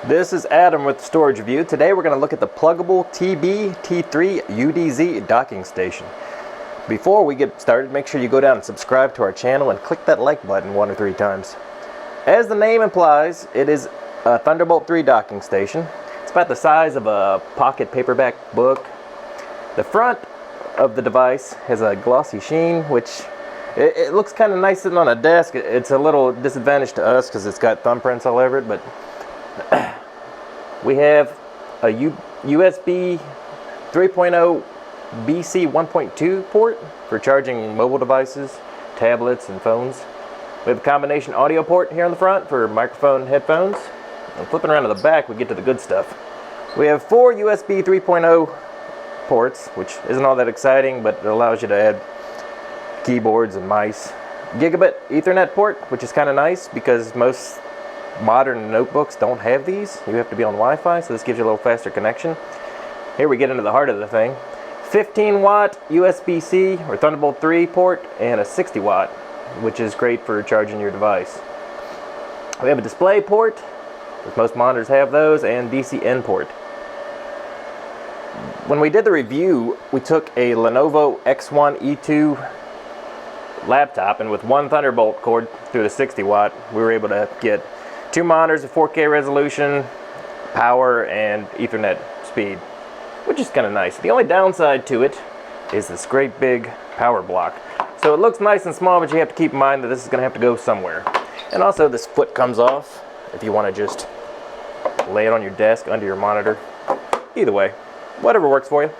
This is Adam with the Storage Review. Today we're going to look at the Plugable TBT3-UDV docking station. Before we get started, make sure you go down and subscribe to our channel and click that like button 1 or 3 times. As the name implies, it is a Thunderbolt 3 docking station. It's about the size of a pocket paperback book. The front of the device has a glossy sheen, which it looks kind of nice sitting on a desk. It's a little disadvantage to us because it's got thumbprints all over it, but we have a USB 3.0 BC 1.2 port for charging mobile devices, tablets, and phones. We have a combination audio port here on the front for microphone and headphones. And flipping around to the back, we get to the good stuff. We have 4 USB 3.0 ports, which isn't all that exciting, but it allows you to add keyboards and mice. Gigabit Ethernet port, which is kind of nice because most modern notebooks don't have these. You have to be on Wi-Fi, so this gives you a little faster connection. Here we get into the heart of the thing. 15-watt USB-C or Thunderbolt 3 port and a 60-watt, which is great for charging your device. We have a DisplayPort, as most monitors have those, and DC-in port. When we did the review, we took a Lenovo X1 E2 laptop, and with one Thunderbolt cord through the 60-watt, we were able to get 2 monitors of 4K resolution, power, and Ethernet speed, which is kind of nice. The only downside to it is this great big power block. So it looks nice and small, but you have to keep in mind that this is going to have to go somewhere. And also this foot comes off if you want to just lay it on your desk under your monitor. Either way, whatever works for you.